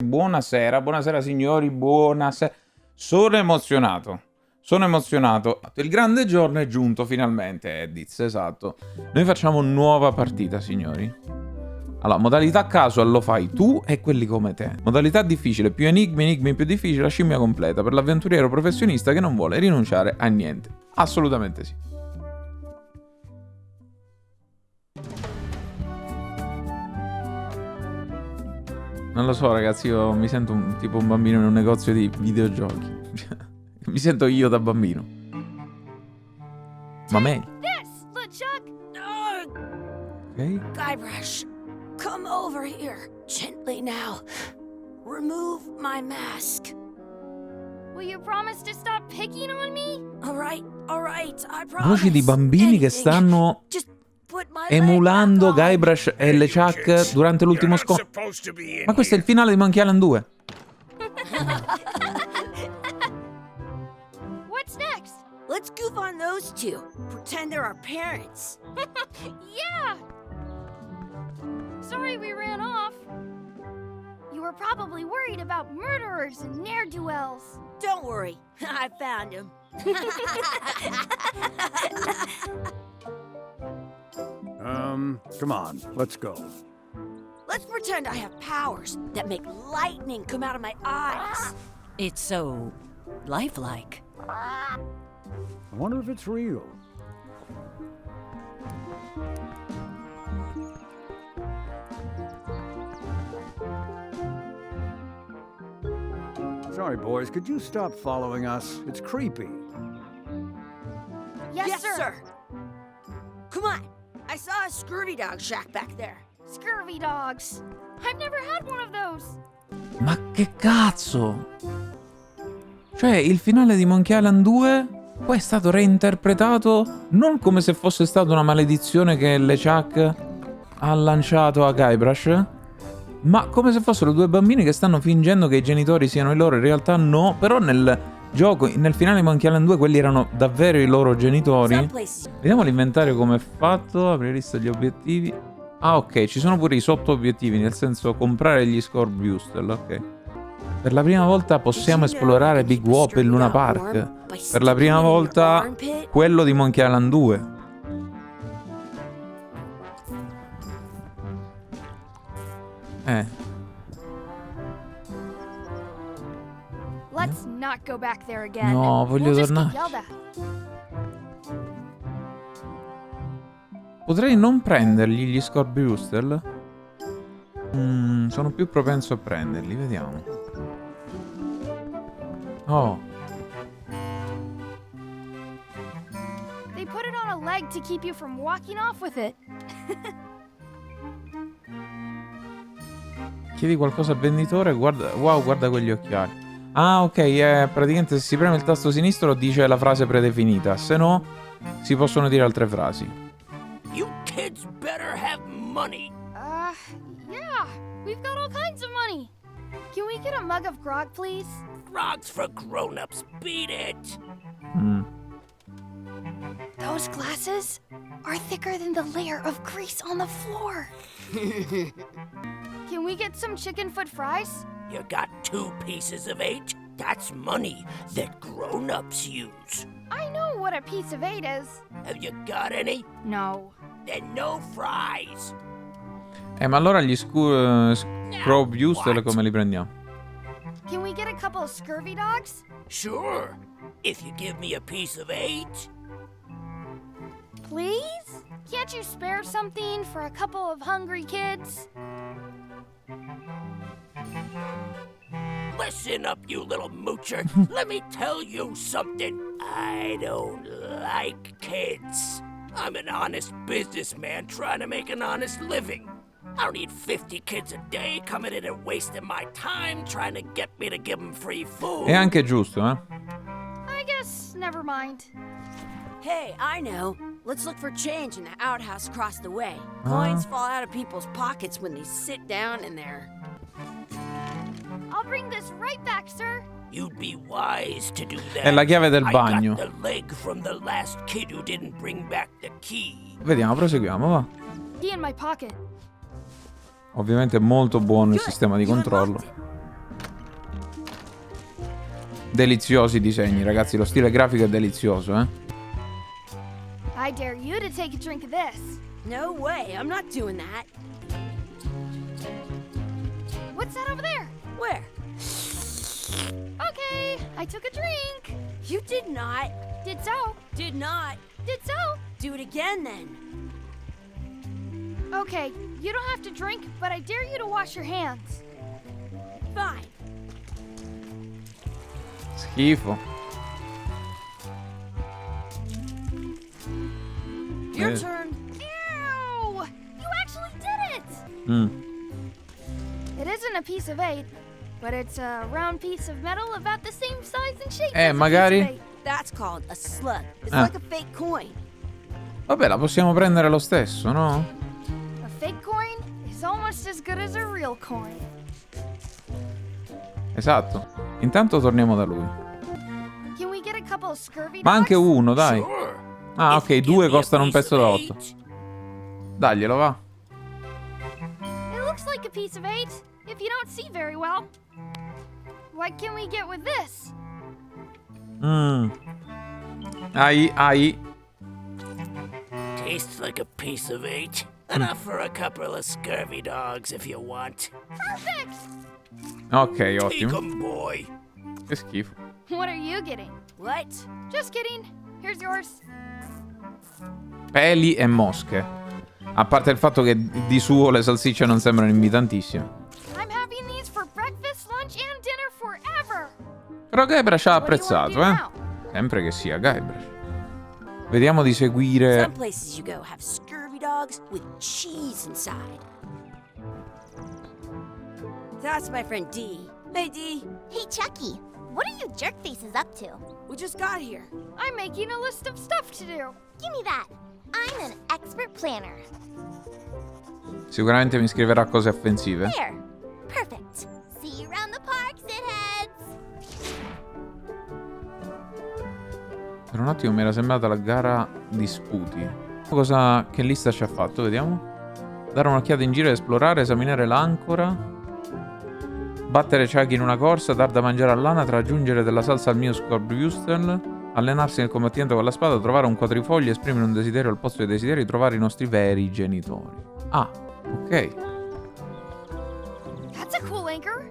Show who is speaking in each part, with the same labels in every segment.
Speaker 1: Buonasera, buonasera signori, buonasera. Sono emozionato. Il grande giorno è giunto finalmente, Ediz, esatto. Noi facciamo nuova partita, signori. Allora, modalità casual lo fai tu e quelli come te. Modalità difficile, più enigmi più difficili, la scimmia completa. Per l'avventuriero professionista che non vuole rinunciare a niente. Assolutamente sì. Non lo so, ragazzi, io mi sento tipo un bambino in un negozio di videogiochi. Mi sento io da bambino. Ma meglio. Ok.
Speaker 2: Guybrush, come over here. Gently now. Remove my mask.
Speaker 3: Will you promise to stop picking on me?
Speaker 2: All right, I promise.
Speaker 1: Voci di bambini che stanno
Speaker 2: Just put my
Speaker 1: emulando
Speaker 2: leg back on.
Speaker 1: Guybrush e LeChuck durante l'ultimo scontro. Ma questo è il finale di Monkey Island 2.
Speaker 3: What's next?
Speaker 2: Let's goof on those two. Pretend they're our parents.
Speaker 3: Yeah! Sorry we ran off. You were probably worried about murderers and ne'er-do-wells.
Speaker 2: Don't worry, I found him.
Speaker 4: Come on, let's go.
Speaker 2: Let's pretend I have powers that make lightning come out of my eyes.
Speaker 5: It's so lifelike.
Speaker 4: I wonder if it's real. Sorry, boys, could you stop following us? It's creepy.
Speaker 3: Yes, sir.
Speaker 2: Come on, I saw a scurvy dog shack back there.
Speaker 3: Scurvy dogs. I've never had one of those.
Speaker 1: Ma che cazzo? Cioè, il finale di Monkey Island 2 poi è stato reinterpretato non come se fosse stata una maledizione che LeChuck ha lanciato a Guybrush, ma come se fossero due bambini che stanno fingendo che i genitori siano i loro, in realtà no, però nel gioco, nel finale di Monkey Island 2 quelli erano davvero i loro genitori. Vediamo l'inventario come è fatto, aprire lista degli obiettivi. Ah, ok, ci sono pure i sotto obiettivi, nel senso comprare gli score booster, ok. Per la prima volta possiamo esplorare Big Whoop e Luna Park. Per la prima volta quello di Monkey Island 2.
Speaker 3: Let's not go back there again.
Speaker 1: No, voglio
Speaker 3: We'll just
Speaker 1: tornare.
Speaker 3: get yelled at.
Speaker 1: Potrei non prendergli gli score booster? Sono più propenso a prenderli, vediamo. Oh,
Speaker 3: They put it on a leg to keep you from walking off with it.
Speaker 1: chiedi qualcosa al venditore, guarda, wow, guarda quegli occhiali. Ah, ok, praticamente se si preme il tasto sinistro dice la frase predefinita, se no si possono dire altre frasi.
Speaker 6: You kids better have money.
Speaker 3: Yeah. We've got all kinds of money. Can we get a mug of grog, please?
Speaker 6: Frogs for grown-ups, beat it.
Speaker 3: Those glasses are thicker than the layer of grease on the floor. Can we get some chicken foot fries?
Speaker 6: You got 2 pieces of 8? That's money that grown-ups use.
Speaker 3: I know what a piece of 8 is.
Speaker 6: Have you got any?
Speaker 3: No.
Speaker 6: Then no fries.
Speaker 1: Ma allora gli scroll booster come li prendiamo?
Speaker 3: Can we get a couple of scurvy dogs?
Speaker 6: Sure, if you give me a piece of 8.
Speaker 3: Please? Can't you spare something for a couple of hungry kids?
Speaker 6: Listen up, you little moocher. Let me tell you something. I don't like kids. I'm an honest businessman trying to make an honest living. I don't need 50 kids a day coming in and wasting my time trying to get me to give them free food.
Speaker 1: È anche giusto, eh?
Speaker 3: I guess never mind.
Speaker 2: Hey, I know. Let's look for change in the outhouse across the way. Coins fall out of people's pockets when they sit down in there.
Speaker 3: I'll bring this right back, sir.
Speaker 6: You'd be wise to do that.
Speaker 1: È la chiave del bagno.
Speaker 6: I got the leg from the last kid who didn't bring back the key.
Speaker 1: Vediamo, proseguiamo, va.
Speaker 3: Key in my pocket.
Speaker 1: Ovviamente è molto buono il sistema di controllo. deliziosi disegni, ragazzi. Lo stile grafico è delizioso, eh.
Speaker 3: I dare you to take a drink of this.
Speaker 2: No way, I'm not doing that.
Speaker 3: What's that over there?
Speaker 2: Where?
Speaker 3: Okay, I took a drink.
Speaker 2: You did not.
Speaker 3: Did so.
Speaker 2: Did not.
Speaker 3: Did so.
Speaker 2: Do it again then.
Speaker 3: Okay, you don't have to drink, but I dare you to wash your hands.
Speaker 2: Fine.
Speaker 1: Schifo.
Speaker 2: Your turn.
Speaker 3: Ew! You actually did it!
Speaker 1: Mm.
Speaker 3: It isn't a piece of 8, but it's a round piece of metal about the same size and shape
Speaker 1: Eh,
Speaker 3: as a
Speaker 1: magari-
Speaker 3: piece of 8.
Speaker 2: That's called a slug. It's
Speaker 1: Ah.
Speaker 2: like a fake coin.
Speaker 1: Vabbè, la possiamo prendere lo stesso, no?
Speaker 3: A fake coin is almost as good as a real coin.
Speaker 1: Esatto. Intanto torniamo da lui.
Speaker 3: Can we get a couple of scurvy
Speaker 1: Ma anche
Speaker 3: dogs?
Speaker 1: uno, dai.
Speaker 6: Sure.
Speaker 1: Ah,
Speaker 6: If
Speaker 1: ok,
Speaker 6: you give
Speaker 1: 2
Speaker 6: me a
Speaker 1: costano un
Speaker 6: piece
Speaker 1: pezzo da
Speaker 6: of
Speaker 1: 8.
Speaker 6: 8.
Speaker 1: Daglielo, va.
Speaker 3: It looks like a piece of 8 if you don't see very well. What can we get with this?
Speaker 1: Ai.
Speaker 6: Tastes like a piece of 8. Enough for a couple of scurvy dogs if you want.
Speaker 3: Perfect!
Speaker 1: Ok,
Speaker 6: Take
Speaker 1: ottimo.
Speaker 6: 'em, boy.
Speaker 1: Che schifo.
Speaker 3: What are you getting?
Speaker 2: What?
Speaker 3: Just kidding. Here's yours.
Speaker 1: Peli e mosche. A parte il fatto che di suo le salsicce non sembrano invitantissime.
Speaker 3: I'm having these for breakfast, lunch, and dinner forever.
Speaker 1: Però Guybrush ha
Speaker 3: What do you wanna
Speaker 1: apprezzato,
Speaker 3: do now?
Speaker 1: Sempre che sia Guybrush. Vediamo di seguire...
Speaker 2: Some places you go have scurvy dogs with cheese inside. That's my friend Dee. Hey, Dee.
Speaker 7: Hey, Chucky, what are you jerk faces up to?
Speaker 2: We just got here.
Speaker 3: I'm making a list of stuff to do.
Speaker 7: Give me that. I'm an expert planner.
Speaker 1: Sicuramente mi scriverà cose offensive.
Speaker 7: There. Perfect. See you around the park, shitheads.
Speaker 1: Per un attimo mi era sembrata la gara di sputi. Che lista ci ha fatto, vediamo. Dare un'occhiata in giro, esplorare, esaminare l'ancora. Battere Chucky in una corsa, dar da mangiare all'anatra, aggiungere della salsa al mio scorbwustel. Allenarsi nel combattimento con la spada, trovare un quadrifoglio, esprimere un desiderio al posto dei desideri, trovare i nostri veri genitori. Ah, ok.
Speaker 3: That's a cool anchor.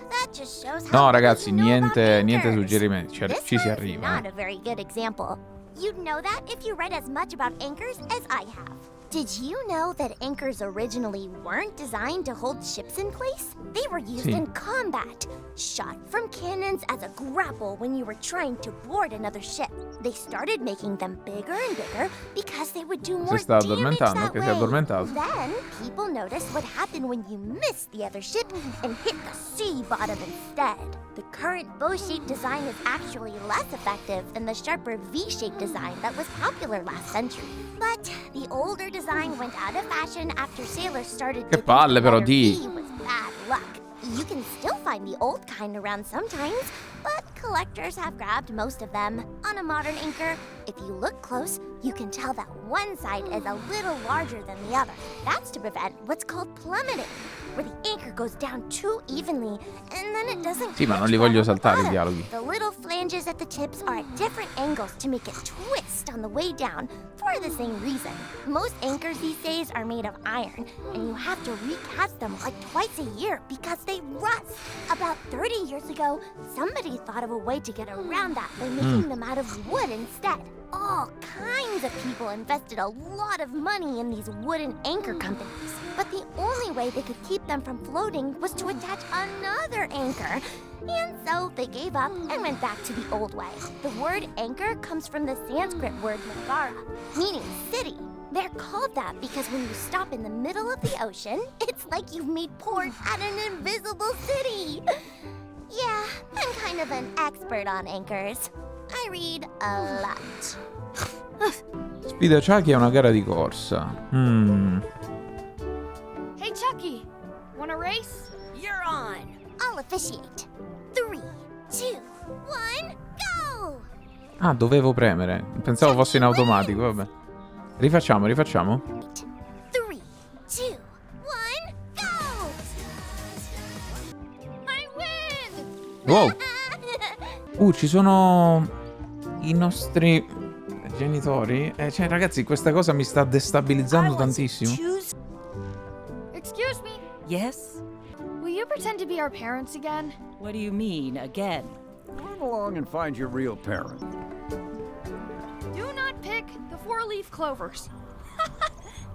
Speaker 7: That just shows how
Speaker 1: No,
Speaker 7: little
Speaker 1: ragazzi,
Speaker 7: you know about
Speaker 1: niente
Speaker 7: anchors.
Speaker 1: suggerimenti, cioè,
Speaker 7: This
Speaker 1: ci si
Speaker 7: one is
Speaker 1: arriva.
Speaker 7: not a very good example. You'd know that if you read as much about anchors as I have. Did you know that anchors originally weren't designed to hold ships in place? They were used
Speaker 1: Sì.
Speaker 7: in combat, shot from cannons as a grapple when you were trying to board another ship. They started making them bigger and bigger because they would do more
Speaker 1: sta
Speaker 7: damage
Speaker 1: addormentando,
Speaker 7: that
Speaker 1: che si è
Speaker 7: way.
Speaker 1: addormentato.
Speaker 7: Then people noticed what happened when you missed the other ship and hit the sea bottom instead. The current bow-shaped design is actually less effective than the sharper V-shaped design that was popular last century. But the older design went out of fashion after sailors started
Speaker 1: Che
Speaker 7: to think
Speaker 1: palle,
Speaker 7: the
Speaker 1: però,
Speaker 7: letter
Speaker 1: Dee.
Speaker 7: V was bad luck. You can still find the old kind around sometimes, but collectors have grabbed most of them. On a modern anchor, if you look close, you can tell that one side is a little larger than the other. That's to prevent what's called plummeting, where the anchor goes down too evenly and then it doesn't
Speaker 1: Sì, ma non
Speaker 7: catch
Speaker 1: li
Speaker 7: well
Speaker 1: voglio
Speaker 7: at the
Speaker 1: saltare i
Speaker 7: bottom.
Speaker 1: dialoghi.
Speaker 7: The little flanges at the tips are at different angles to make it twist on the way down for the same reason. Most anchors these days are made of iron, and you have to recast them like twice a year because they rust. About 30 years ago, somebody thought of a way to get around that by making them out of wood instead. All kinds of people invested a lot of money in these wooden anchor companies, but the only way they could keep them from floating was to attach another anchor. And so they gave up and went back to the old way. The word anchor comes from the Sanskrit word nagara, meaning city. They're called that because when you stop in the middle of the ocean, it's like you've made port at an invisible city. Yeah, I'm kind of an expert on anchors. I read a lot.
Speaker 1: Sfida Chucky è una gara di corsa.
Speaker 3: Hey, Chucky. Want a race?
Speaker 2: You're on.
Speaker 7: I'll officiate. 3, 2, 1, go!
Speaker 1: Ah, dovevo premere. Pensavo fosse in automatico, vabbè. Rifacciamo.
Speaker 7: 3, 2, 1, go!
Speaker 3: I win!
Speaker 1: Wow. Ci sono i nostri genitori. Cioè, ragazzi, questa cosa mi sta destabilizzando tantissimo.
Speaker 3: Excuse me.
Speaker 5: Yes?
Speaker 3: Will you pretend to be our parents again?
Speaker 5: What do you mean, again?
Speaker 4: Run along and find your real parent.
Speaker 3: Do not pick the 4-leaf clovers.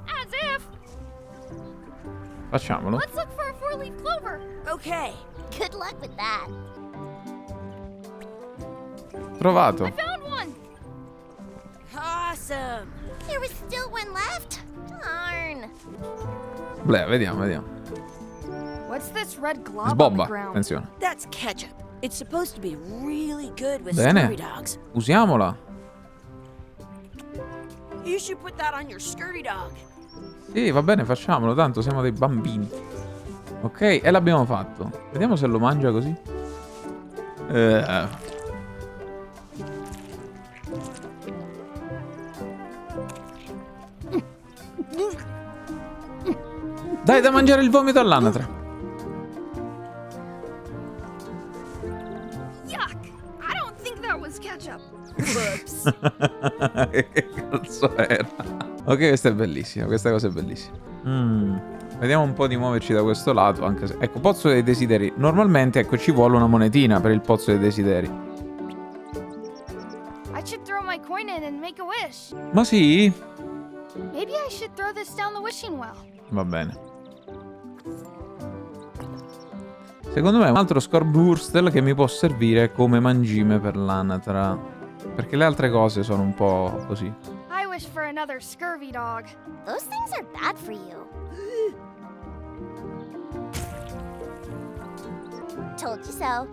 Speaker 3: As if.
Speaker 1: Facciamolo.
Speaker 3: Let's look for a 4-leaf clover.
Speaker 2: Okay.
Speaker 7: Good luck with that.
Speaker 1: Trovato.
Speaker 3: I found one.
Speaker 2: Awesome.
Speaker 7: There was still one left? Darn.
Speaker 1: Beh, vediamo.
Speaker 3: What's this red glob on the
Speaker 1: Sbobba.
Speaker 3: ground?
Speaker 1: Attenzione.
Speaker 2: That's ketchup. It's supposed to be really good with
Speaker 1: Bene.
Speaker 2: scurvy dogs.
Speaker 1: Usiamola.
Speaker 2: You should put that on your scurvy dog.
Speaker 1: Sì, va bene, facciamolo. Tanto siamo dei bambini. Ok, e l'abbiamo fatto. Vediamo se lo mangia così. Dai da mangiare il vomito all'anatra.
Speaker 3: Yuck! I don't think that was ketchup.
Speaker 2: Whoops.
Speaker 1: Che cazzo era? Ok, questa è bellissima. Questa cosa è bellissima. Vediamo un po' di muoverci da questo lato. Anche se... Ecco, pozzo dei desideri. Normalmente, ecco, ci vuole una monetina per il pozzo dei desideri.
Speaker 3: I should throw my coin in and make a wish.
Speaker 1: Ma sì?
Speaker 3: Maybe I should throw this down the wishing well.
Speaker 1: Va bene. Secondo me è un altro Scorbwurstel che mi può servire come mangime per l'anatra. Perché le altre cose sono un po' così.
Speaker 3: I wish for another scurvy dog.
Speaker 7: Those things are bad for you. Told you so.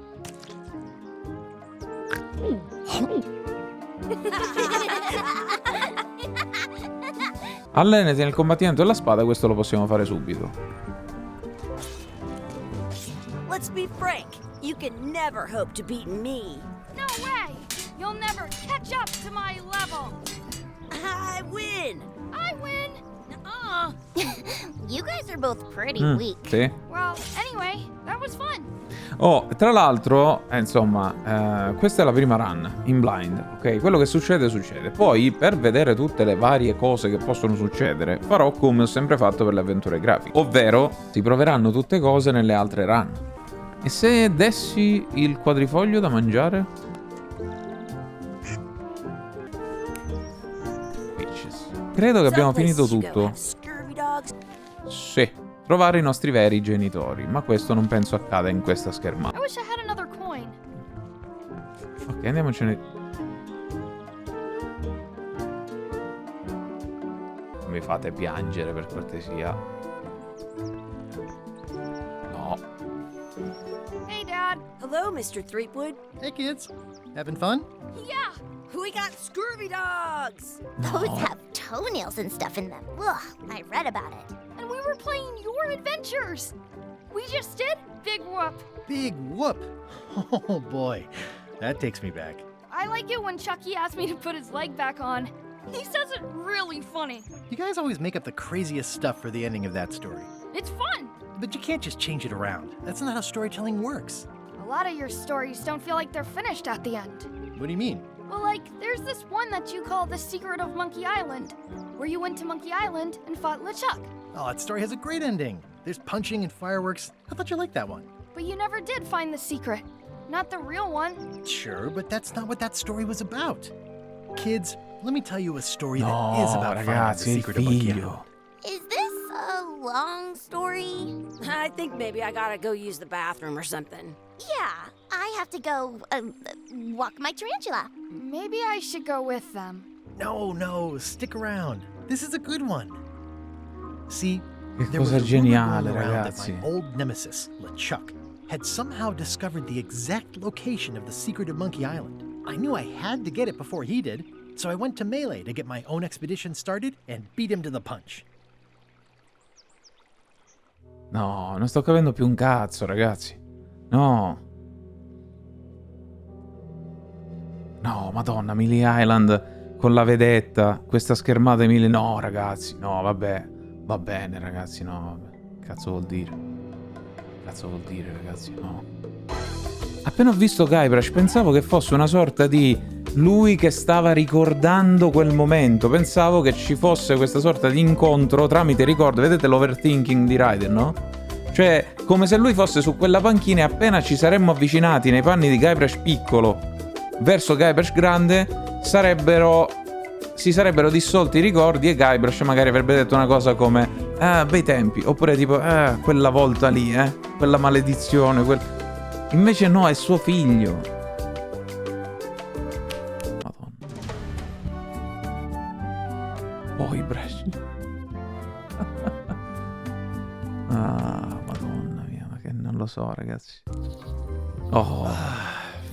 Speaker 1: Allenati nel combattimento della spada, questo lo possiamo fare subito.
Speaker 2: Let's be frank. You can never hope to beat me.
Speaker 3: No way! You'll never catch up to my level.
Speaker 2: I win.
Speaker 3: I win.
Speaker 7: You guys are both pretty weak.
Speaker 1: Sì.
Speaker 3: Well, anyway, that was fun.
Speaker 1: Oh, tra l'altro, insomma, questa è la prima run in blind, ok? Quello che succede, succede. Poi, per vedere tutte le varie cose che possono succedere, farò come ho sempre fatto per le avventure grafiche. Ovvero, si proveranno tutte cose nelle altre run. E se dessi il quadrifoglio da mangiare? Credo che abbiamo
Speaker 2: Some
Speaker 1: finito
Speaker 2: places you go
Speaker 1: tutto.
Speaker 2: have scurvy dogs.
Speaker 1: Sì, trovare i nostri veri genitori, ma questo non penso accada in questa schermata.
Speaker 3: I wish I had another coin.
Speaker 1: Ok, andiamocene. Non mi fate piangere, per cortesia. No.
Speaker 3: Hey, Dad.
Speaker 2: Hello, Mr. Threepwood.
Speaker 8: Hey kids, having fun?
Speaker 3: Yeah.
Speaker 2: We got scurvy dogs.
Speaker 7: Those have toenails and stuff in them. Ugh, I read about it.
Speaker 3: And we were playing your adventures. We just did Big Whoop.
Speaker 8: Big whoop! Oh boy, that takes me back.
Speaker 3: I like it when Chucky asked me to put his leg back on. He says it really funny.
Speaker 8: You guys always make up the craziest stuff for the ending of that story.
Speaker 3: It's fun.
Speaker 8: But you can't just change it around. That's not how storytelling works.
Speaker 3: A lot of your stories don't feel like they're finished at the end.
Speaker 8: What do you mean?
Speaker 3: Well, like, there's this one that you call The Secret of Monkey Island, where you went to Monkey Island and fought LeChuck.
Speaker 8: Oh, that story has a great ending. There's punching and fireworks. I thought you liked that one.
Speaker 3: But you never did find the secret. Not the real one.
Speaker 8: Sure, but that's not what that story was about. Kids, let me tell you a story that
Speaker 1: No,
Speaker 8: is about finding
Speaker 1: ragazzi,
Speaker 8: the
Speaker 1: il
Speaker 8: secret of Monkey Island.
Speaker 1: figlio.
Speaker 7: Is this a long story?
Speaker 2: I think maybe I gotta go use the bathroom or something.
Speaker 7: Yeah, I have to go walk my tarantula.
Speaker 3: Maybe I should go with them.
Speaker 8: No, stick around. This is a good one. See,
Speaker 1: Che
Speaker 8: there was
Speaker 1: cosa
Speaker 8: a rumor
Speaker 1: geniale,
Speaker 8: going around
Speaker 1: ragazzi.
Speaker 8: that my old nemesis, LeChuck, had somehow discovered the exact location of the secret of Monkey Island. I knew I had to get it before he did, so I went to Melee to get my own expedition started and beat him to the punch.
Speaker 1: No, non sto capendo più un cazzo, ragazzi. No. No, madonna, Melee Island con la vedetta, questa schermata Melee. No, ragazzi, no, vabbè. Va bene, ragazzi, no, vabbè. Cazzo vuol dire? Cazzo vuol dire, ragazzi, no. Appena ho visto Guybrush pensavo che fosse una sorta di lui che stava ricordando quel momento. Pensavo che ci fosse questa sorta di incontro tramite ricordo. Vedete l'overthinking di Ryder, no? Cioè, come se lui fosse su quella panchina e appena ci saremmo avvicinati nei panni di Guybrush piccolo verso Guybrush grande, si sarebbero dissolti i ricordi e Guybrush magari avrebbe detto una cosa come bei tempi, oppure tipo quella volta lì, quella maledizione, invece no, è suo figlio. Madonna. Poi Brush. Madonna mia, ma che non lo so, ragazzi. Oh,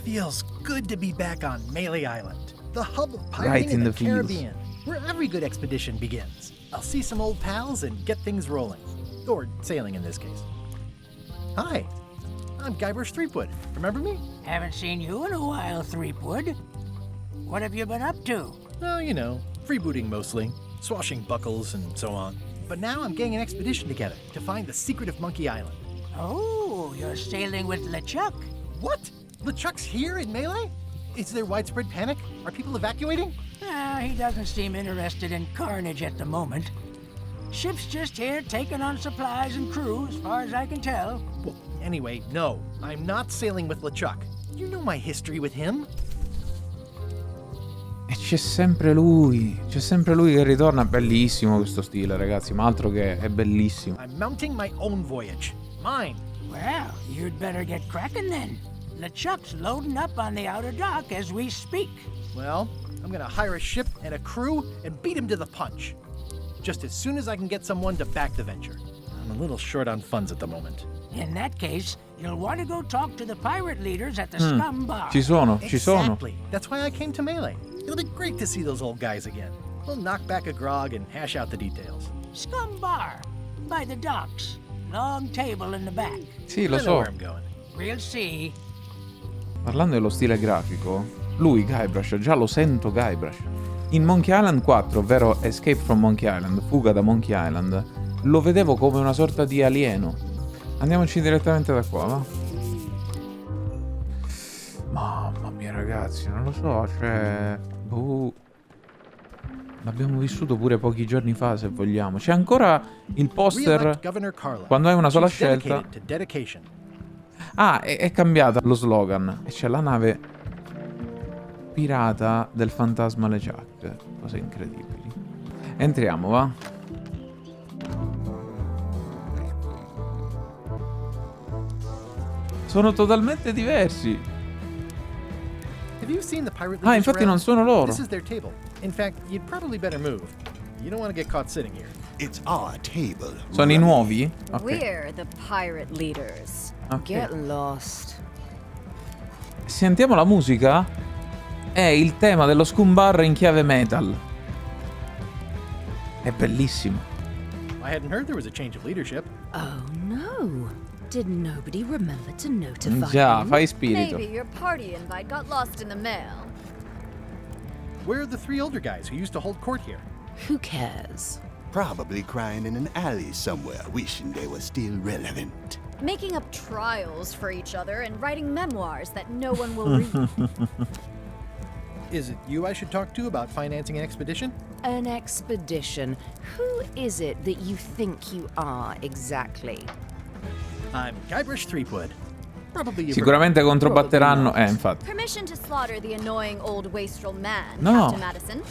Speaker 8: Feels good to be back on Melee Island, the hub of
Speaker 1: Right
Speaker 8: pirating
Speaker 1: in
Speaker 8: in the
Speaker 1: the feels.
Speaker 8: Caribbean, where every good expedition begins. I'll see some old pals and get things rolling. Or sailing in this case. Hi, I'm Guybrush Threepwood. Remember me?
Speaker 6: Haven't seen you in a while, Threepwood. What have you been up to?
Speaker 8: Oh, you know, freebooting mostly, swashing buckles and so on. But now I'm getting an expedition together to find the secret of Monkey Island.
Speaker 6: Oh, you're sailing with LeChuck.
Speaker 8: What? LeChuck's here in Melee? Is there widespread panic? Are people evacuating?
Speaker 6: He doesn't seem interested in carnage at the moment. Ship's just here taking on supplies and crew, as far as I can tell.
Speaker 8: Well, anyway, no, I'm not sailing with LeChuck. You know my history with him.
Speaker 1: e c'è sempre lui che ritorna. Bellissimo questo stile, ragazzi, ma altro che è bellissimo.
Speaker 8: I'm mounting my own voyage. Mine.
Speaker 6: Well, you'd better get cracking then. LeChuck's loading up on the outer dock as we speak.
Speaker 8: Well, I'm gonna hire a ship and a crew and beat him to the punch. Just as soon as I can get someone to back the venture. I'm a little short on funds at the moment.
Speaker 6: In that case, you'll want to go talk to the pirate leaders at the Scum Bar.
Speaker 1: Ci sono.
Speaker 8: Exactly. That's why I came to Melee. It'll be great to see those old guys again. We'll knock back a grog and hash out the details.
Speaker 6: Scum Bar, by the docks. Long table in the back.
Speaker 1: Sì,
Speaker 8: I
Speaker 1: lo
Speaker 8: know
Speaker 1: so.
Speaker 8: where I'm going.
Speaker 6: We'll see.
Speaker 1: Parlando dello stile grafico, lui, Guybrush, già lo sento Guybrush. In Monkey Island 4, ovvero Escape from Monkey Island, fuga da Monkey Island, lo vedevo come una sorta di alieno. Andiamoci direttamente da qua, va? Mamma mia, ragazzi, non lo so, cioè... L'abbiamo vissuto pure pochi giorni fa, se vogliamo. C'è ancora il poster
Speaker 8: Re-elect Governor Carla.
Speaker 1: quando hai una sola
Speaker 8: She's
Speaker 1: scelta.
Speaker 8: dedicated to dedication.
Speaker 1: Ah, è cambiata lo slogan. E c'è la nave pirata del fantasma LeChuck. Cose incredibili. Entriamo, va? Sono totalmente diversi.
Speaker 8: Have you seen the pirate
Speaker 1: Ah,
Speaker 8: leaders
Speaker 1: infatti
Speaker 8: around?
Speaker 1: non sono loro.
Speaker 8: This is their table. In fact, you'd probably better move. You don't want to get caught sitting here.
Speaker 9: It's our table.
Speaker 1: Sono i nuovi? Ok.
Speaker 10: We're the pirate leaders.
Speaker 1: Ok.
Speaker 10: Get lost.
Speaker 1: Sentiamo la musica? È il tema dello Scum Bar in chiave metal. È bellissimo.
Speaker 8: I hadn't heard there was a change of leadership.
Speaker 10: Oh no. Did nobody remember to notify
Speaker 1: Già,
Speaker 10: him?
Speaker 1: fai spirito.
Speaker 3: Maybe your party invite got lost in the mail.
Speaker 8: Where are the three older guys who used to hold court here?
Speaker 10: Who cares?
Speaker 9: Probably crying in an alley somewhere, wishing they were still relevant.
Speaker 3: Making up trials for each other and writing memoirs that no one will read.
Speaker 8: Is it you I should talk to about financing an expedition?
Speaker 10: An expedition. Who is it that you think you are exactly?
Speaker 8: I'm Guybrush Threepwood. Probably you've
Speaker 1: Sicuramente controbatteranno. Infatti.
Speaker 3: Permission to slaughter the annoying old wastrel man,
Speaker 1: No.
Speaker 3: Captain Madison.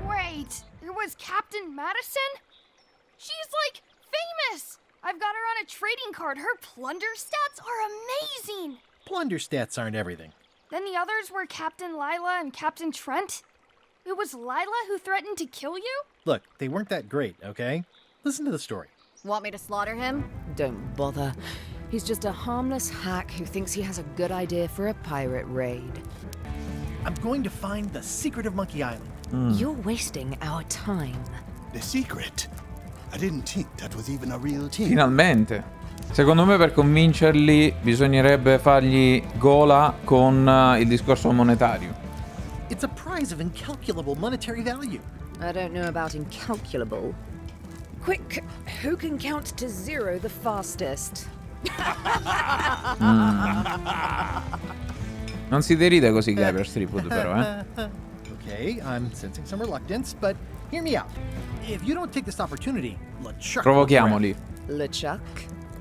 Speaker 3: Wait, it was Captain Madison? She's like famous! I've got her on a trading card. Her plunder stats are amazing!
Speaker 8: Plunder stats aren't everything.
Speaker 3: Then the others were Captain Lila and Captain Trent? It was Lila who threatened to kill you?
Speaker 8: Look, they weren't that great, okay? Listen to the story.
Speaker 3: Want me to slaughter him?
Speaker 10: Don't bother. He's just a harmless hack who thinks he has a good idea for a pirate raid.
Speaker 8: I'm going to find the secret of Monkey Island.
Speaker 10: You're wasting our time.
Speaker 9: The secret? I didn't think that was even a real thing.
Speaker 1: Finalmente. Secondo me per convincerli bisognerebbe fargli gola con il discorso monetario.
Speaker 8: It's a prize of incalculable monetary value.
Speaker 10: I don't know about incalculable. Quick, who can count to 0 the fastest?
Speaker 1: Non si deride così Gabriel Streepwood però, eh.
Speaker 8: Okay, I'm sensing some reluctance, but hear me out. If you don't take this opportunity, LeChuck.
Speaker 1: Provochiamoli.
Speaker 10: LeChuck?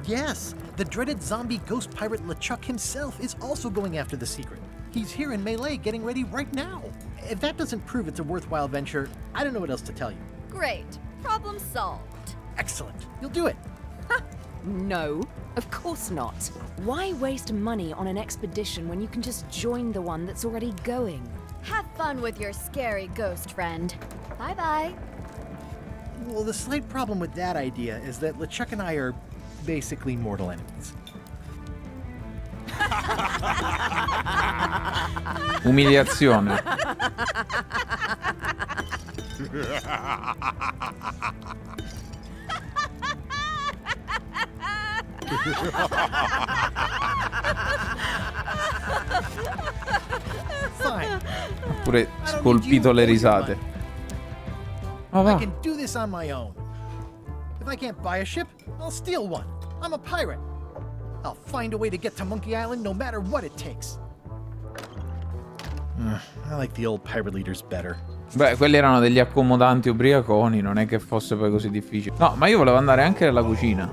Speaker 8: Yes, the dreaded zombie ghost pirate LeChuck himself is also going after the secret. He's here in Melee getting ready right now. If that doesn't prove it's a worthwhile venture, I don't know what else to tell you.
Speaker 3: Great. Problem solved.
Speaker 8: Excellent. You'll do it.
Speaker 10: No, of course not. Why waste money on an expedition when you can just join the one that's already going?
Speaker 3: Have fun with your scary ghost friend. Bye-bye.
Speaker 8: Well, the slight problem with that idea is that LeChuck and I are basically mortal enemies.
Speaker 1: Umiliazione.
Speaker 8: Fine.
Speaker 1: Pure scolpito le risate. Ma
Speaker 8: I
Speaker 1: va.
Speaker 8: can do this on my own. If I can't buy a ship, I'll steal one. I'm a pirate. I'll find a way to get to Monkey Island no matter what it takes. I like the old pirate leaders better.
Speaker 1: Beh, quelli erano degli accomodanti ubriaconi, non è che fosse poi così difficile. No, ma io volevo andare anche nella cucina.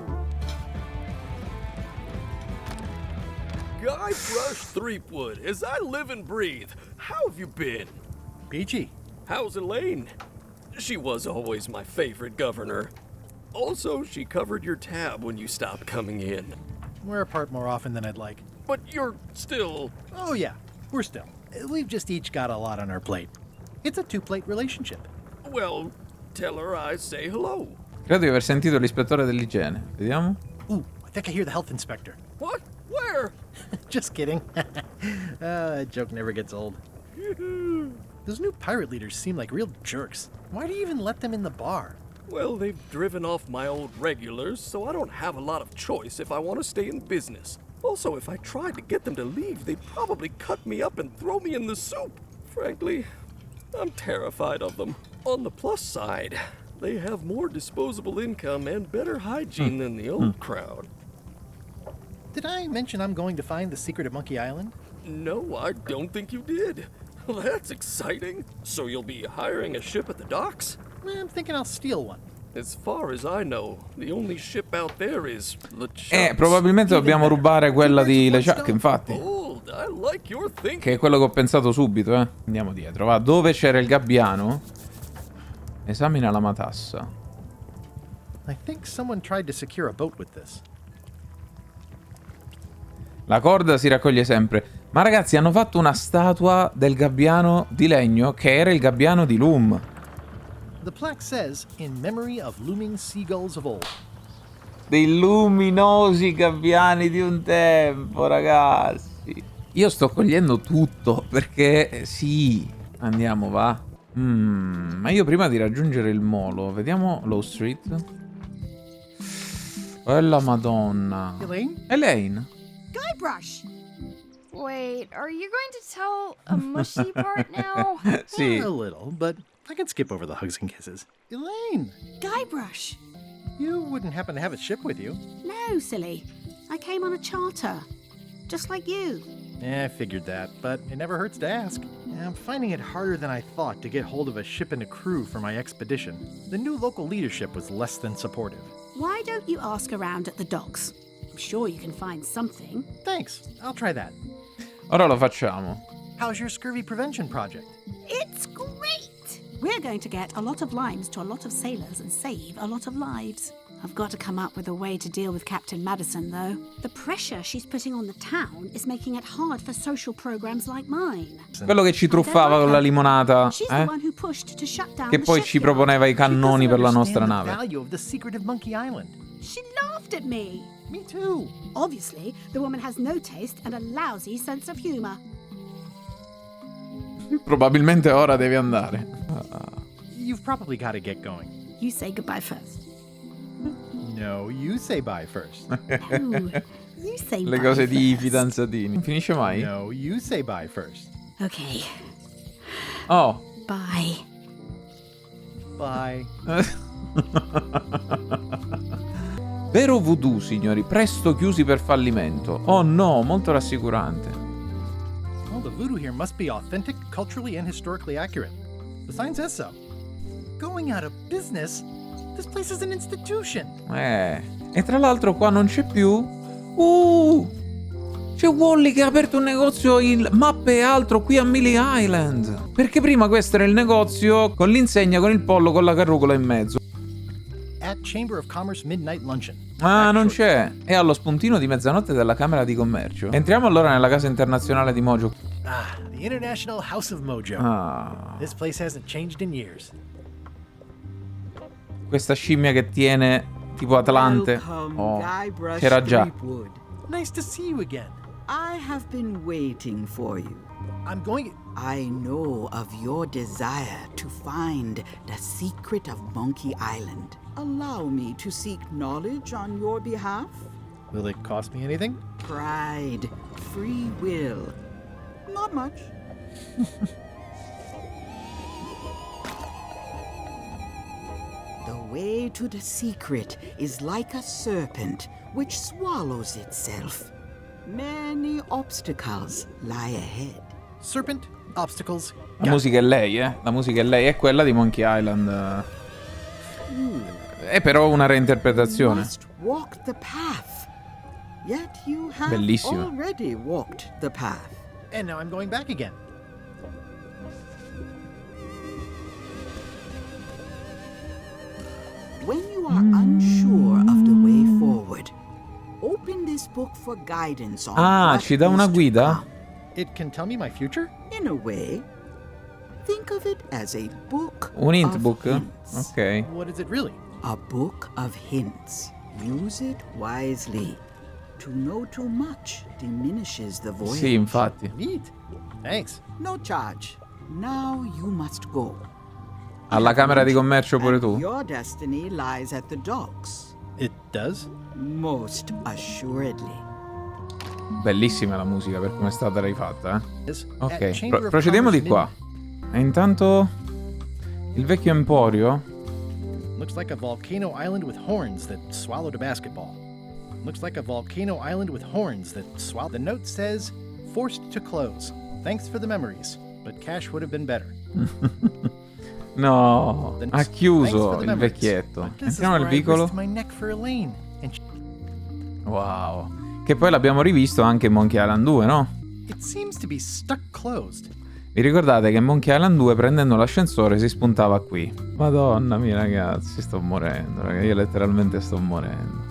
Speaker 6: Guybrush Threepwood, as I live and breathe, how have you been?
Speaker 8: Peachy.
Speaker 6: How's Elaine? She was always my favorite governor. Also, she covered your tab when you stopped coming in.
Speaker 8: We're apart more often than I'd like.
Speaker 6: But you're still...
Speaker 8: Oh yeah, we're still. We've just each got a lot on our plate. It's a two-plate relationship.
Speaker 6: Well, tell her I say hello.
Speaker 1: Credo di aver sentito l'ispettore dell'igiene. Vediamo.
Speaker 8: Ooh, I think I hear the health inspector.
Speaker 6: What? Where?
Speaker 8: Just kidding. That joke never gets old. Those new pirate leaders seem like real jerks. Why do you even let them in the bar?
Speaker 6: Well, they've driven off my old regulars, so I don't have a lot of choice if I want to stay in business. Also, if I tried to get them to leave, they'd probably cut me up and throw me in the soup. Frankly, I'm terrified of them. On the plus side, they have more disposable income and better hygiene than the old crowd.
Speaker 8: Did I mention I'm going to find the secret of Monkey Island?
Speaker 6: No, I don't think you did. Well, that's exciting. So you'll be hiring a ship at the docks?
Speaker 8: I'm thinking I'll steal one.
Speaker 6: As far as I know, the only ship out there is LeChuck.
Speaker 1: Probabilmente dobbiamo rubare quella di LeChuck, infatti.
Speaker 6: Old, I like your thinking.
Speaker 1: Che è quello che ho pensato subito, eh. Andiamo dietro, va. Dove c'era il gabbiano? Esamina la matassa.
Speaker 8: I think someone tried to secure a boat with this.
Speaker 1: La corda si raccoglie sempre. Ma ragazzi, hanno fatto una statua del gabbiano di legno che era il gabbiano di Loom.
Speaker 8: The plaque says, in memory of looming seagulls of old.
Speaker 1: Dei luminosi gabbiani di un tempo, ragazzi. Io sto cogliendo tutto, perché sì. Andiamo, va. Ma io prima di raggiungere il molo, vediamo Low Street. Bella madonna.
Speaker 8: Elaine?
Speaker 1: Elaine.
Speaker 3: Guybrush! Wait, are you going to tell a mushy part now?
Speaker 1: Sì.
Speaker 8: A little, but I can skip over the hugs and kisses. Elaine!
Speaker 11: Guybrush!
Speaker 8: You wouldn't happen to have a ship with you?
Speaker 11: No, silly. I came on a charter. Just like you.
Speaker 8: I figured that, but it never hurts to ask. I'm finding it harder than I thought to get hold of a ship and a crew for my expedition. The new local leadership was less than supportive.
Speaker 11: Why don't you ask around at the docks? I'm sure you can find something.
Speaker 8: Thanks, I'll try that.
Speaker 1: Ora lo facciamo.
Speaker 8: How's your scurvy prevention project?
Speaker 11: It's great! We're going to get a lot of limes to a lot of sailors and save a lot of lives. I've got to come up with a way to deal with Captain Madison, though. The pressure she's putting on the town is making it hard for social programs like mine.
Speaker 1: Quello che ci truffava con la limonata,
Speaker 11: She's the one who pushed to shut down
Speaker 1: che
Speaker 11: the
Speaker 1: poi ci
Speaker 11: shipyard.
Speaker 1: proponeva i cannoni per la nostra
Speaker 8: The
Speaker 1: nave.
Speaker 8: value of the secret of Monkey Island.
Speaker 11: She laughed at me.
Speaker 8: Me too.
Speaker 11: Obviously, the woman has no taste and a lousy sense of humor.
Speaker 1: Probabilmente ora devi andare.
Speaker 8: You've probably got to get going.
Speaker 11: You say goodbye first.
Speaker 8: No, you say bye first.
Speaker 11: Oh, you say
Speaker 1: Le
Speaker 11: bye
Speaker 1: cose di
Speaker 11: first.
Speaker 1: fidanzatini. Finisce mai?
Speaker 8: No, you say bye first.
Speaker 11: Okay,
Speaker 1: Oh.
Speaker 11: bye.
Speaker 8: Bye.
Speaker 1: Vero voodoo, signori, presto chiusi per fallimento. Oh no, molto rassicurante.
Speaker 8: Oh, the voodoo here must be authentic, culturally and historically accurate. The sign says so. Going out of business? This place is an institution.
Speaker 1: E tra l'altro qua non c'è più. C'è Wally che ha aperto un negozio in mappe e altro qui a Mealy Island. Perché prima questo era il negozio con l'insegna con il pollo con la carrucola in mezzo.
Speaker 8: At Chamber of Commerce Midnight Luncheon.
Speaker 1: Ah, non c'è. È allo spuntino di mezzanotte della Camera di Commercio. Entriamo allora nella casa internazionale di Mojo.
Speaker 8: Ah, the International House of Mojo.
Speaker 1: Ah.
Speaker 8: This place hasn't changed in years.
Speaker 1: Questa scimmia che tiene tipo Atlante. Oh, c'era già.
Speaker 8: Nice to see you again.
Speaker 12: I have been waiting for you.
Speaker 8: I'm going...
Speaker 12: I know of your desire to find the secret of Monkey Island. Allow me to seek knowledge on your behalf?
Speaker 8: Will it cost me anything?
Speaker 12: Pride, free will. Not much. The way to the secret is like a serpent which swallows itself. Many obstacles lie ahead.
Speaker 8: Serpent, obstacles.
Speaker 1: La musica è lei, La musica è lei, è quella di Monkey Island. È però una reinterpretazione.
Speaker 12: Must walk the path. Yet you have
Speaker 1: Bellissima.
Speaker 12: already walked the path.
Speaker 8: And now I'm going back again.
Speaker 12: When you are unsure of the way forward, open this book for guidance on what
Speaker 1: ci dà una
Speaker 12: is to
Speaker 1: guida?
Speaker 12: come.
Speaker 8: It can tell me my future?
Speaker 12: In a way, think of it as a book
Speaker 1: Un hint
Speaker 12: of
Speaker 1: book?
Speaker 12: hints.
Speaker 1: Ok.
Speaker 8: What is it really?
Speaker 12: A book of hints. Use it wisely. To know too much diminishes the voyage.
Speaker 1: Sì, infatti.
Speaker 8: Neat. Thanks.
Speaker 12: No charge. Now you must go.
Speaker 1: Alla Camera di Commercio pure tu?
Speaker 12: Your destiny lies at the docks.
Speaker 8: It does?
Speaker 12: Most assuredly.
Speaker 1: Bellissima la musica per come è stata rifatta, Ok,
Speaker 8: Chamber of
Speaker 1: procediamo di
Speaker 8: Commerce
Speaker 1: qua. E intanto il vecchio emporio.
Speaker 8: Looks like a volcano island with horns that swallowed a basketball. Looks like a volcano island with horns that swallowed. The note says, forced to close. Thanks for the memories, but cash would have been better.
Speaker 1: No,
Speaker 8: The-
Speaker 1: ha
Speaker 8: Thanks
Speaker 1: chiuso
Speaker 8: for the
Speaker 1: il
Speaker 8: memories,
Speaker 1: vecchietto.
Speaker 8: but this is
Speaker 1: Entriamo nel
Speaker 8: where I
Speaker 1: vicolo.
Speaker 8: risked my neck for Elaine. And
Speaker 1: Wow. Che poi l'abbiamo rivisto anche in Monkey Island 2, no?
Speaker 8: it seems to be stuck closed.
Speaker 1: Vi ricordate che in Monkey Island 2 prendendo l'ascensore si spuntava qui. Madonna mia ragazzi, sto morendo, ragazzi. Io letteralmente sto morendo.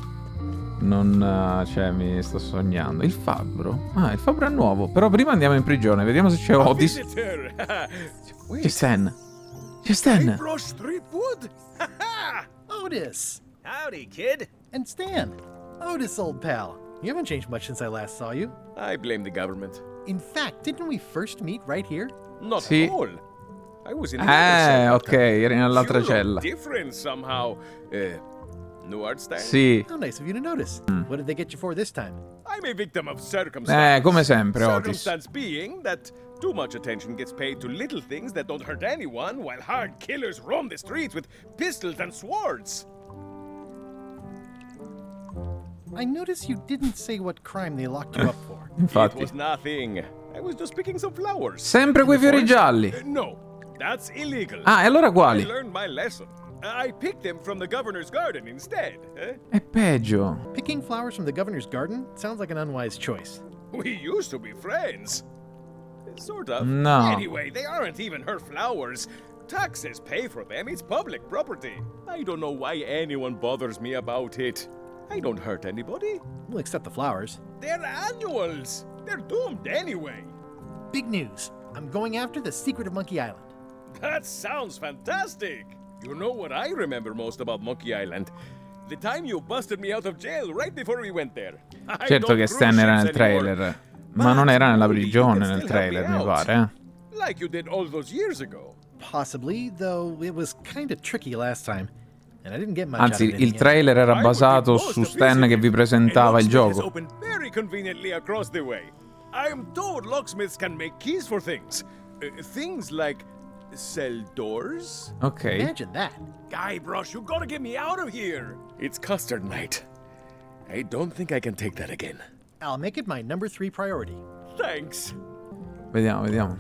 Speaker 1: Non... cioè mi sto sognando. Il fabbro? Ah, il fabbro è nuovo. Però prima andiamo in prigione, vediamo se c'è Otis. C'è Stan. C'è Stan.
Speaker 6: Brush Streetwood?
Speaker 8: Otis!
Speaker 6: Howdy, kid.
Speaker 8: And Stan. Otis, old pal. You haven't changed much since I last saw you.
Speaker 6: I blame the government.
Speaker 8: In fact, didn't we first meet right here?
Speaker 6: Not
Speaker 1: Sì.
Speaker 6: at all. I was in another cell
Speaker 1: Ok,
Speaker 6: that time.
Speaker 1: eri nell'altra
Speaker 6: You look
Speaker 1: cella.
Speaker 6: different somehow. New art style?
Speaker 1: Sì.
Speaker 8: How nice of you to notice. What did they get you for this time?
Speaker 6: I'm a victim of circumstance.
Speaker 1: Come sempre, Otis.
Speaker 6: Circumstance being that too much attention gets paid to little things that don't hurt anyone, while hard killers roam the streets with pistols and swords.
Speaker 8: I notice you didn't say what crime they locked you up for.
Speaker 6: It
Speaker 1: Infatti.
Speaker 6: was nothing. I was just picking some flowers.
Speaker 1: Sempre quei fiori gialli.
Speaker 6: No, that's illegal.
Speaker 1: Ah, e allora
Speaker 6: I
Speaker 1: quali?
Speaker 6: learned my lesson. I picked them from the governor's garden instead.
Speaker 1: È peggio.
Speaker 8: Picking flowers from the governor's garden sounds like an unwise choice.
Speaker 6: We used to be friends. Sort of.
Speaker 1: No.
Speaker 6: Anyway, they aren't even her flowers. Taxes pay for them. It's public property. I don't know why anyone bothers me about it. I don't hurt anybody.
Speaker 8: Well, except the flowers.
Speaker 6: They're annuals. They're doomed anyway.
Speaker 8: Big news. I'm going after the secret of Monkey Island.
Speaker 6: That sounds fantastic. You know what I remember most about Monkey Island? The time you busted me out of jail right before we went there. I
Speaker 1: Certo
Speaker 6: don't
Speaker 1: che
Speaker 6: cruise
Speaker 1: Stan era
Speaker 6: ships
Speaker 1: nel
Speaker 6: anymore.
Speaker 1: trailer. Ma non era nella
Speaker 6: Maybe you
Speaker 1: prigione
Speaker 6: can
Speaker 1: nel
Speaker 6: still help me
Speaker 1: trailer, mi
Speaker 6: out.
Speaker 1: pare.
Speaker 6: Like you did all those years ago.
Speaker 8: Possibly, though it was kind of tricky last time. And I didn't get much out
Speaker 1: Anzi,
Speaker 8: of it in
Speaker 1: il
Speaker 8: the end.
Speaker 1: trailer era
Speaker 6: I would
Speaker 1: basato
Speaker 6: be most
Speaker 1: su Stan che vi
Speaker 6: appreciative.
Speaker 1: presentava
Speaker 6: A
Speaker 1: il
Speaker 6: locksmith is
Speaker 1: gioco.
Speaker 6: open very conveniently across the way. I am told locksmiths can make keys for things. Things like cell doors.
Speaker 1: Ok.
Speaker 8: Imagine that.
Speaker 6: Guybrush, you gotta get me out of here. It's custard night. I don't think I can take that again.
Speaker 8: I'll make it my number 3 priority.
Speaker 6: Thanks.
Speaker 1: Vediamo.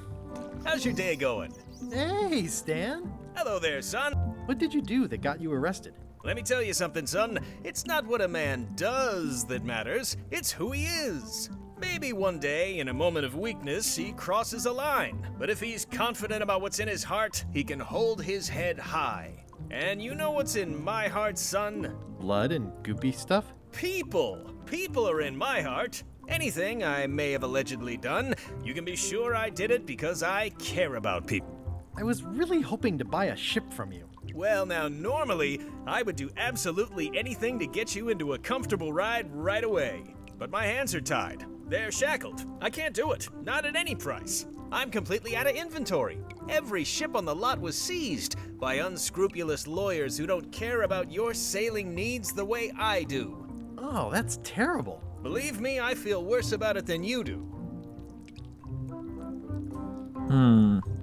Speaker 13: How's your day going?
Speaker 8: Hey, Stan.
Speaker 13: Hello there, son.
Speaker 8: What did you do that got you arrested?
Speaker 13: Let me tell you something, son. It's not what a man does that matters, it's who he is. Maybe one day, in a moment of weakness, he crosses a line. But if he's confident about what's in his heart, he can hold his head high. And you know what's in my heart, son?
Speaker 8: Blood and goopy stuff?
Speaker 13: People. People are in my heart. Anything I may have allegedly done, you can be sure I did it because I care about people.
Speaker 8: I was really hoping to buy a ship from you.
Speaker 13: Well, now, normally, I would do absolutely anything to get you into a comfortable ride right away. But my hands are tied. They're shackled. I can't do it. Not at any price. I'm completely out of inventory. Every ship on the lot was seized by unscrupulous lawyers who don't care about your sailing needs the way I do.
Speaker 8: Oh, that's terrible.
Speaker 13: Believe me, I feel worse about it than you do.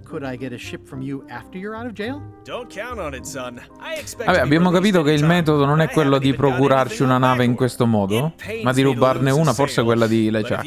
Speaker 8: Could I get a ship from you after you're out of jail?
Speaker 13: Don't count on it, son. I expect
Speaker 1: Vabbè, abbiamo capito che il metodo non è quello di procurarci una nave in questo modo, ma di rubarne una, forse quella di LeChuck.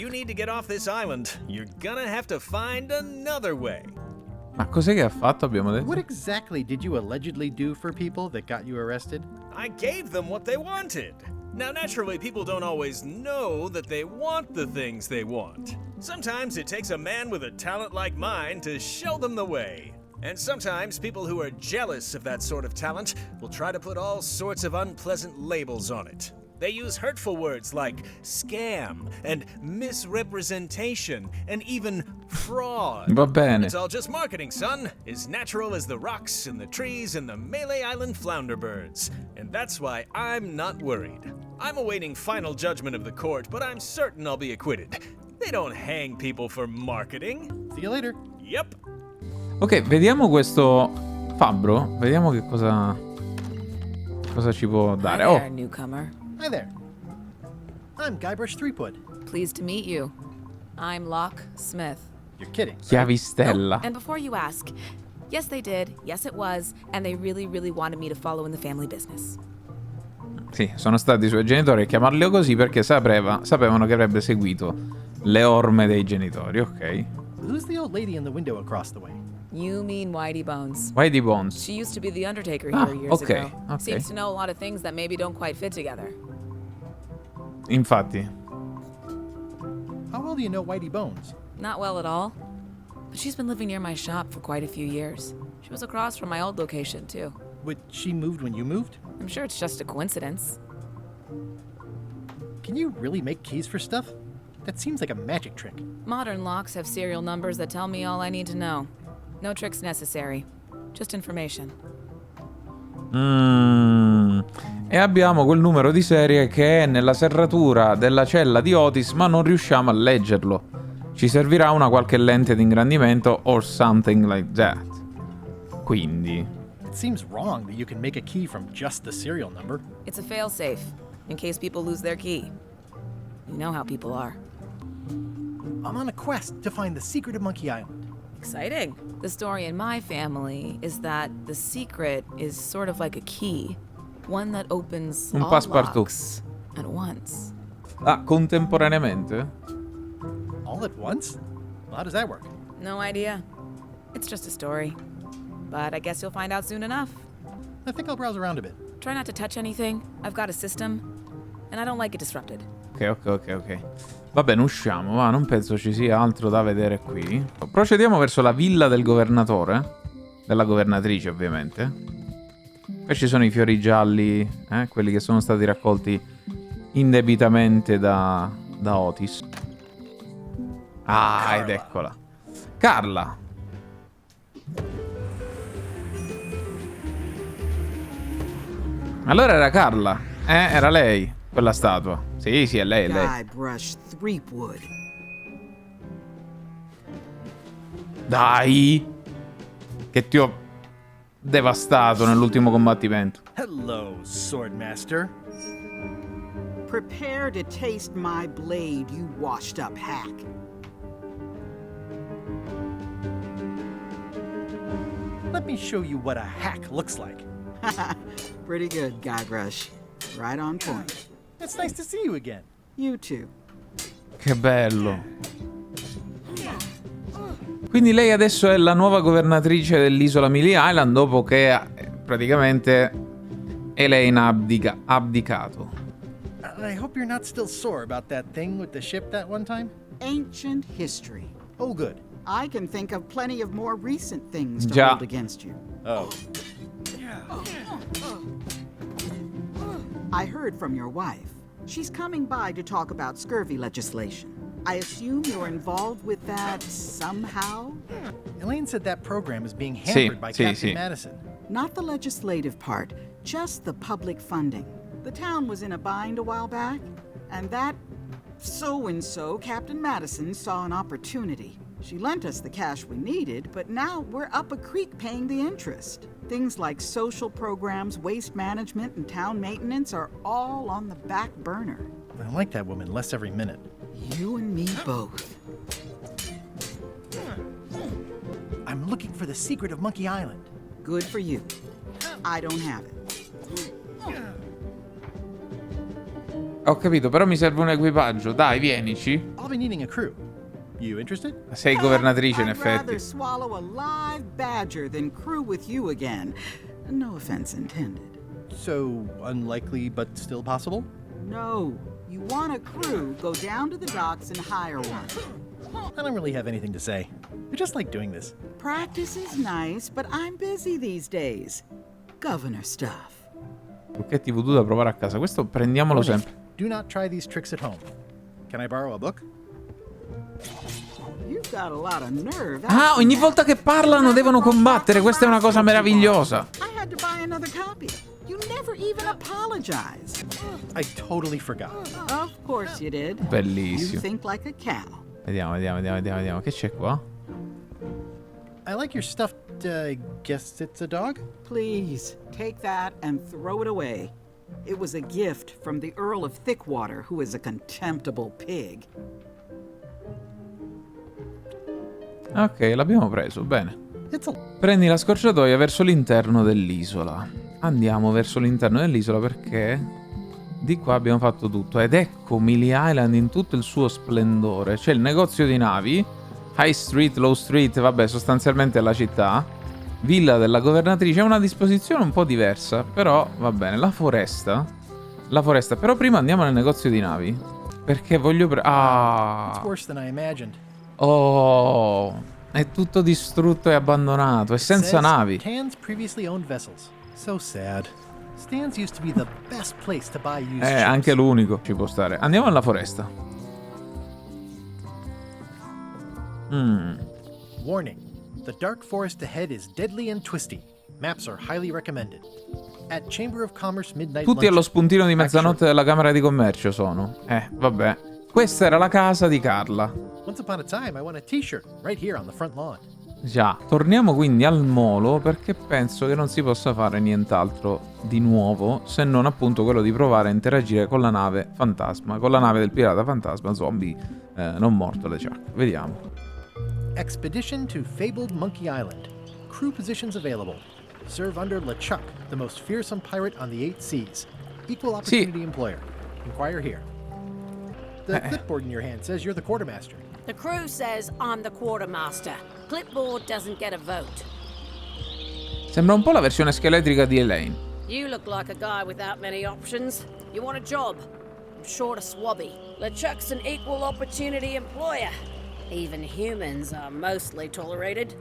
Speaker 1: Ma cos'è che ha fatto, abbiamo detto?
Speaker 8: What exactly did you allegedly do for people that got you arrested?
Speaker 13: I gave them what they wanted. Now, naturally, people don't always know that they want the things they want. Sometimes it takes a man with a talent like mine to show them the way. And sometimes people who are jealous of that sort of talent will try to put all sorts of unpleasant labels on it. They use hurtful words like scam and misrepresentation and even fraud.
Speaker 1: Va bene.
Speaker 13: It's all just marketing, son. As natural as the rocks and the trees and the Melee Island flounderbirds. And that's why I'm not worried. I'm awaiting final judgment of the court, but I'm certain I'll be acquitted. They don't hang people for marketing.
Speaker 8: See you later.
Speaker 13: Yep.
Speaker 1: Ok, vediamo questo fabbro. Vediamo che cosa ci può dare.
Speaker 10: Hi there, newcomer.
Speaker 8: Hi there. I'm Guybrush Threepwood.
Speaker 10: Pleased to meet you. I'm Locke Smith.
Speaker 8: You're kidding.
Speaker 1: Chiavistella.
Speaker 10: And before you ask, yes they did, yes it was, and they really, really wanted me to follow in the family business.
Speaker 1: Sì, sono stati i suoi genitori a chiamarlo così perché sapevano che avrebbe seguito le orme dei genitori, ok?
Speaker 8: Who's the old lady in the window across the way?
Speaker 10: You mean Whitey Bones.
Speaker 1: Whitey Bones.
Speaker 10: She used to be the Undertaker here years ago.
Speaker 1: Ok.
Speaker 10: Seems to know a lot of things that maybe don't quite fit together.
Speaker 1: Infatti.
Speaker 8: How well do you know Whitey Bones?
Speaker 10: Not well at all. But she's been living near my shop for quite a few years. She was across from my old location, too.
Speaker 8: But she moved when you moved?
Speaker 10: I'm sure it's just a coincidence.
Speaker 8: Can you really make keys for stuff? That seems like a magic trick.
Speaker 10: Modern locks have serial numbers that tell me all I need to know. No tricks necessary. Just information.
Speaker 1: E abbiamo quel numero di serie che è nella serratura della cella di Otis, ma non riusciamo a leggerlo. Ci servirà una qualche lente di ingrandimento or something like that. Quindi...
Speaker 8: It seems wrong that you can make a key from just the serial number.
Speaker 10: It's a failsafe, in case people lose their key. You know how people are.
Speaker 8: I'm on a quest to find the secret of Monkey Island.
Speaker 10: Exciting. The story in my family is that the secret is sort of like a key. One that opens all locks at once.
Speaker 1: Ah, contemporaneamente?
Speaker 8: All at once? Well, how does that work?
Speaker 10: No idea. It's just a story. But I guess you'll find out soon enough.
Speaker 8: I think I'll browse around a bit.
Speaker 10: Try not to touch anything. I've got a system, and I don't like it disrupted.
Speaker 1: Ok. Va bene, usciamo, va, non penso ci sia altro da vedere qui. Procediamo verso la villa del governatore, della governatrice ovviamente. Qui ci sono i fiori gialli, quelli che sono stati raccolti indebitamente da Otis. Ah, ed eccola. Carla. Allora era Carla, era lei, quella statua. Sì, è lei,
Speaker 12: Guybrush Threepwood.
Speaker 1: Dai! Che ti ho devastato nell'ultimo combattimento.
Speaker 8: Hello, Swordmaster.
Speaker 12: Prepare to taste my blade, you washed up hack.
Speaker 8: Let me show you what a hack looks like.
Speaker 12: Pretty good, Guybrush. Right on point.
Speaker 8: It's nice to see you again.
Speaker 12: You too.
Speaker 1: Che bello. Quindi lei adesso è la nuova governatrice dell'isola Mealy Island dopo che praticamente Elaine ha abdicato.
Speaker 8: I hope you're not still sore about that thing with the ship that one time.
Speaker 12: Ancient history.
Speaker 8: Oh, good.
Speaker 12: I can think of plenty of more recent things to
Speaker 1: Già.
Speaker 12: hold against you.
Speaker 8: Oh.
Speaker 12: I heard from your wife. She's coming by to talk about scurvy legislation. I assume you're involved with that somehow?
Speaker 8: Elaine said that program is being hampered by Captain Madison.
Speaker 12: Not the legislative part, just the public funding. The town was in a bind a while back, and that so-and-so, Captain Madison, saw an opportunity. She lent us the cash we needed, but now we're up a creek paying the interest. Things like social programs, waste management, and town maintenance are all on the back burner.
Speaker 8: I like that woman less every minute.
Speaker 12: You and me both.
Speaker 8: I'm looking for the secret of Monkey Island.
Speaker 12: Good for you. I don't have it.
Speaker 1: Ho capito, però mi serve un equipaggio. Dai, vienici.
Speaker 8: I'll be needing a crew. You interested?
Speaker 1: Sei governatrice, in
Speaker 12: I'd
Speaker 1: effetti.
Speaker 12: rather swallow a live badger than crew with you again. No offense intended.
Speaker 8: So, unlikely but still possible?
Speaker 12: No. You want a crew, go down to the docks and hire one.
Speaker 8: I don't really have anything to say. I just like doing this.
Speaker 12: Practice is nice, but I'm busy these days. Governor stuff.
Speaker 1: Trucchetti voodoo da provare a casa. Questo prendiamolo sempre.
Speaker 8: Do not try these tricks at home. Can I borrow a book?
Speaker 12: You've got a lot of nerve.
Speaker 1: Ah, ogni volta che parlano devono combattere. Questa è una cosa meravigliosa.
Speaker 12: I had to buy another copy. You never even apologized.
Speaker 8: I totally forgot.
Speaker 12: Of course you did.
Speaker 1: Bellissimo.
Speaker 12: You think like a cow.
Speaker 1: Vediamo. Che c'è qua?
Speaker 8: I like your stuffed, guess it's a dog?
Speaker 12: Please, take that and throw it away. It was a gift from the Earl of Thickwater, who is a contemptible pig.
Speaker 1: Ok, l'abbiamo preso, bene. Prendi la scorciatoia verso l'interno dell'isola. Andiamo verso l'interno dell'isola perché di qua abbiamo fatto tutto. Ed ecco Mealy Island in tutto il suo splendore. C'è il negozio di navi, High Street, Low Street, vabbè, sostanzialmente la città. Villa della governatrice, è una disposizione un po' diversa, però va bene. La foresta, però prima andiamo nel negozio di navi, perché voglio
Speaker 8: It's worse than I imagined.
Speaker 1: Oh, è tutto distrutto e abbandonato, è senza navi.
Speaker 8: Stan's previously owned vessels. So sad. Stan's used to be the best place to buy used ships.
Speaker 1: Anche l'unico, ci può stare. Andiamo alla foresta.
Speaker 8: Warning. The dark forest ahead is deadly and twisty. Maps are highly recommended. At Chamber of Commerce Midnight
Speaker 1: Tutti allo spuntino di mezzanotte della Camera di Commercio sono. Vabbè. Questa era la casa di Carla.
Speaker 8: Once upon a time I won a t-shirt right here on the front lawn.
Speaker 1: Già, torniamo quindi al molo perché penso che non si possa fare nient'altro di nuovo se non appunto quello di provare a interagire con la nave fantasma, con la nave del pirata fantasma zombie non morto LeChuck. Vediamo.
Speaker 8: Expedition to fabled Monkey Island. Crew positions available. Serve under LeChuck, the most fearsome pirate on the 8 seas. Equal opportunity employer. Inquire here. The clipboard in your hand says you're the quartermaster.
Speaker 2: The crew says I'm the quartermaster. Clipboard doesn't get a vote.
Speaker 1: Sembra un po' la versione scheletrica di Elaine.
Speaker 2: You look like a guy without many options. You want a job? I'm short of swabby. LeChuck's an equal opportunity employer. Even humans are mostly tolerated.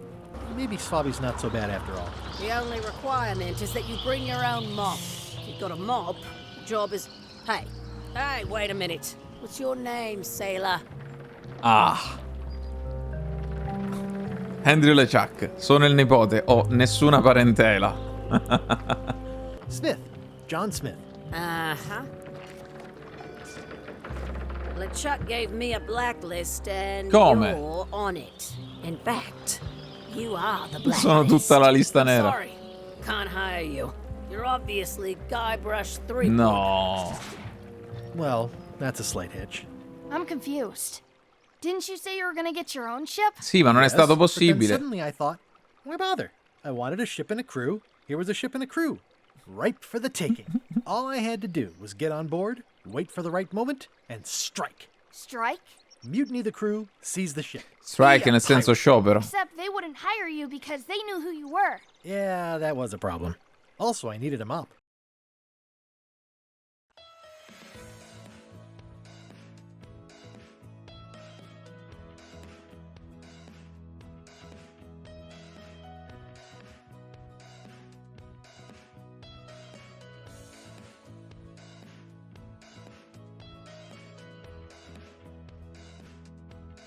Speaker 8: Maybe Swabby's not so bad after all.
Speaker 2: The only requirement is that you bring your own mob. If you've got a mob, the job is... Hey, wait a minute. What's your name, sailor?
Speaker 1: Andrew LeChuck, sono il nipote, ho nessuna parentela.
Speaker 8: Smith, John Smith.
Speaker 2: Uh-huh. LeChuck gave me a blacklist and you're on it. In fact, you are the blacklist.
Speaker 1: Sono tutta la lista nera.
Speaker 2: Sorry, can't hire you. You're obviously Guybrush 3.
Speaker 1: No.
Speaker 8: Well, that's a slight hitch.
Speaker 3: I'm confused. Didn't you say you were gonna get your own ship?
Speaker 1: Sì, ma non è stato
Speaker 8: But
Speaker 1: possibile.
Speaker 8: then suddenly I thought, why bother? I wanted a ship and a crew. Here was a ship and a crew. Ripe for the taking. All I had to do was get on board, wait for the right moment, and strike.
Speaker 3: Strike?
Speaker 8: mutiny the crew, seize the ship.
Speaker 1: Strike nel senso sciopero.
Speaker 3: Except they wouldn't hire you because they knew who you were.
Speaker 8: Yeah, that was a problem. Also, I needed a mop.